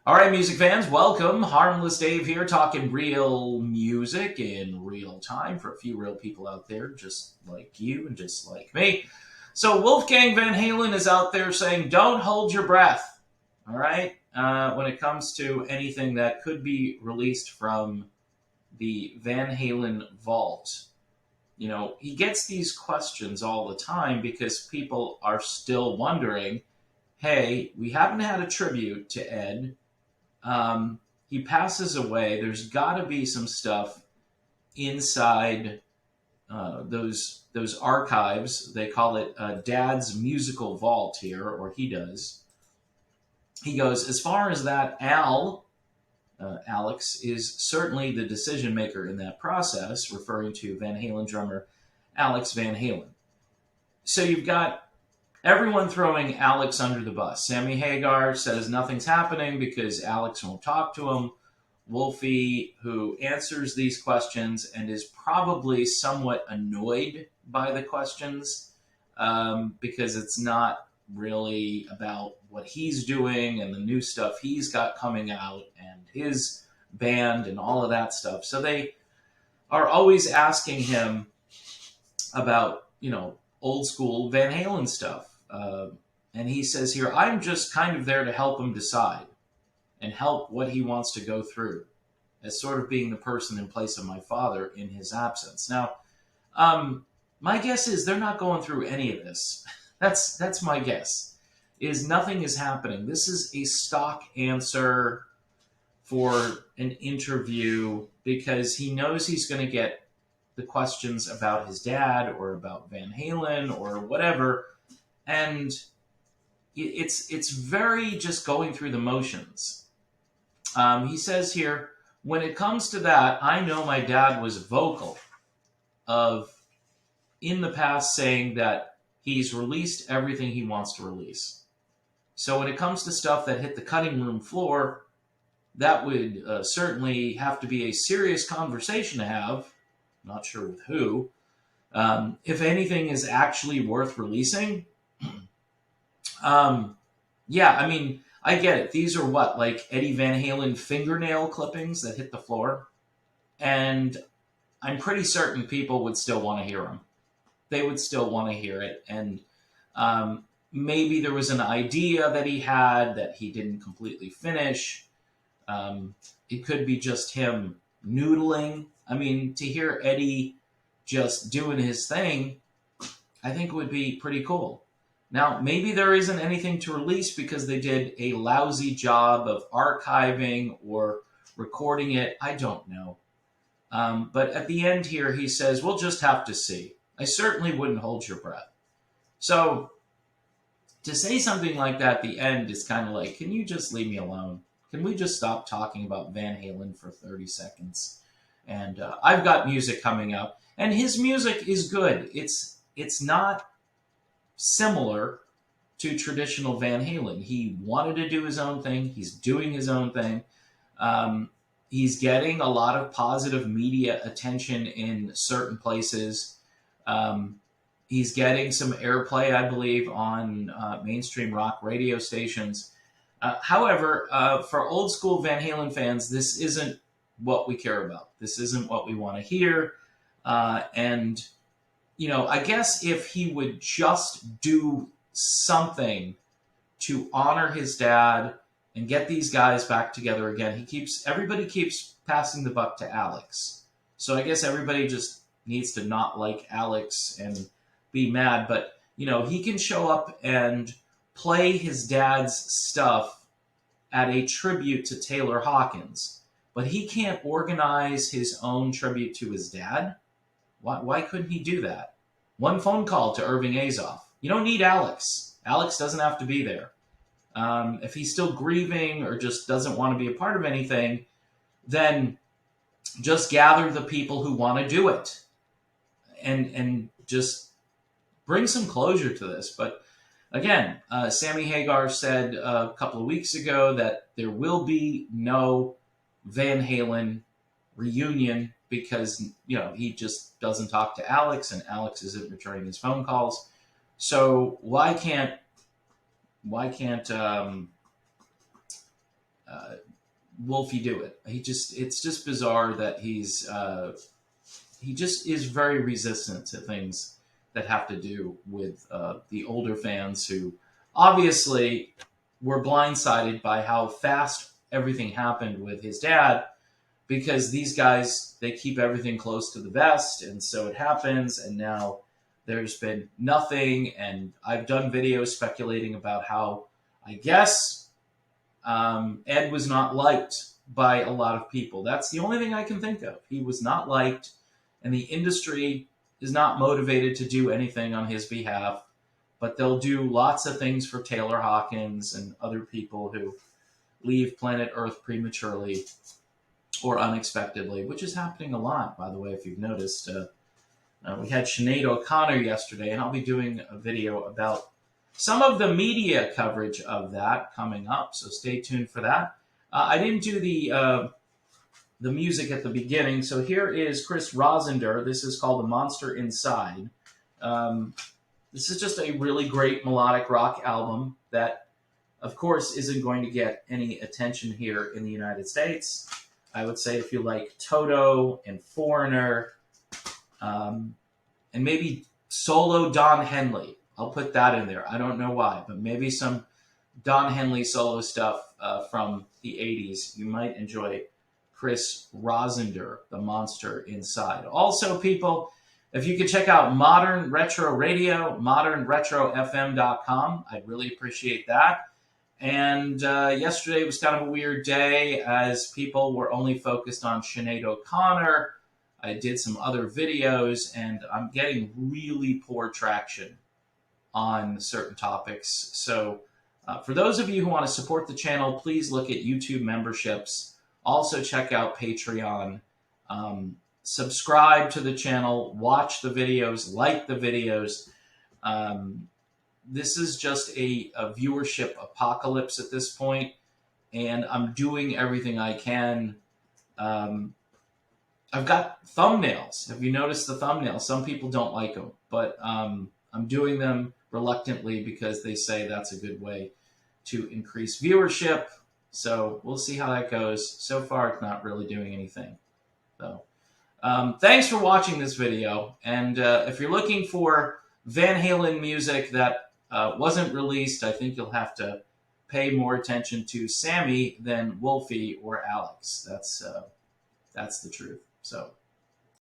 All right, music fans, welcome. Harmless Dave here, talking real music in real time for a few real people out there, just like you and just like me. So, Wolfgang Van Halen is out there saying, don't hold your breath, all right, when it comes to anything that could be released from the Van Halen vault. You know, he gets these questions all the time because people are still wondering, hey, we haven't had a tribute to Ed. He passes away. There's got to be some stuff inside those archives. They call it Dad's musical vault here, or he does. He goes, as far as that, Alex is certainly the decision maker in that process, referring to Van Halen drummer Alex Van Halen. So you've got everyone throwing Alex under the bus. Sammy Hagar says nothing's happening because Alex won't talk to him. Wolfie, who answers these questions and is probably somewhat annoyed by the questions because it's not really about what he's doing and the new stuff he's got coming out and his band and all of that stuff. So they are always asking him about, old school Van Halen stuff. And he says here, I'm just kind of there to help him decide and help what he wants to go through, as sort of being the person in place of my father in his absence. Now, my guess is they're not going through any of this. That's my guess, is nothing is happening. This is a stock answer for an interview because he knows he's going to get the questions about his dad or about Van Halen or whatever. And it's very just going through the motions. He says here, when it comes to that, I know my dad was vocal in the past saying that he's released everything he wants to release. So when it comes to stuff that hit the cutting room floor, that would certainly have to be a serious conversation to have. Not sure with who. If anything is actually worth releasing. Yeah, I mean, I get it. These are what, like Eddie Van Halen fingernail clippings that hit the floor? And I'm pretty certain people would still want to hear them. They would still want to hear it. And maybe there was an idea that he had that he didn't completely finish. It could be just him noodling. I mean, to hear Eddie just doing his thing, I think would be pretty cool. Now, maybe there isn't anything to release because they did a lousy job of archiving or recording it. I don't know. But at the end here, he says, we'll just have to see. I certainly wouldn't hold your breath. So to say something like that at the end is kind of like, can you just leave me alone? Can we just stop talking about Van Halen for 30 seconds? And I've got music coming up. And his music is good. It's not similar to traditional Van Halen. He wanted to do his own thing. He's doing his own thing. He's getting a lot of positive media attention in certain places. He's getting some airplay, I believe, on mainstream rock radio stations. However, for old school Van Halen fans, this isn't what we care about. This isn't what we want to hear. And I guess if he would just do something to honor his dad and get these guys back together again, everybody keeps passing the buck to Alex. So I guess everybody just needs to not like Alex and be mad. But, he can show up and play his dad's stuff at a tribute to Taylor Hawkins. But he can't organize his own tribute to his dad. Why couldn't he do that? One phone call to Irving Azoff. You don't need Alex. Alex doesn't have to be there. If he's still grieving or just doesn't want to be a part of anything, then just gather the people who want to do it and just bring some closure to this. But again, Sammy Hagar said a couple of weeks ago that there will be no Van Halen reunion because, he just doesn't talk to Alex and Alex isn't returning his phone calls. So why can't Wolfie do it. It's just bizarre that he just is very resistant to things that have to do with the older fans who obviously were blindsided by how fast everything happened with his dad, because these guys, they keep everything close to the vest, and so it happens, and now there's been nothing. And I've done videos speculating about how, I guess, Ed was not liked by a lot of people. That's the only thing I can think of. He was not liked, and the industry is not motivated to do anything on his behalf, but they'll do lots of things for Taylor Hawkins and other people who leave planet Earth prematurely or unexpectedly, which is happening a lot, by the way, if you've noticed. We had Sinead O'Connor yesterday, and I'll be doing a video about some of the media coverage of that coming up, so stay tuned for that. I didn't do the music at the beginning, so here is Chris Rosender. This is called The Monster Inside. This is just a really great melodic rock album that, of course, isn't going to get any attention here in the United States. I would say if you like Toto and Foreigner, and maybe solo Don Henley, I'll put that in there. I don't know why, but maybe some Don Henley solo stuff from the 80s. You might enjoy Chris Rosender, The Monster Inside. Also, people, if you could check out Modern Retro Radio, modernretrofm.com, I'd really appreciate that. And yesterday was kind of a weird day as people were only focused on Sinead O'Connor. I did some other videos, and I'm getting really poor traction on certain topics. So for those of you who want to support the channel, please look at YouTube memberships. Also check out Patreon. Subscribe to the channel, watch the videos, like the videos. This is just a viewership apocalypse at this point, and I'm doing everything I can. I've got thumbnails. Have you noticed the thumbnails? Some people don't like them, but I'm doing them reluctantly because they say that's a good way to increase viewership. So we'll see how that goes. So far, it's not really doing anything. So thanks for watching this video. And if you're looking for Van Halen music that wasn't released, I think you'll have to pay more attention to Sammy than Wolfie or Alex. That's the truth. So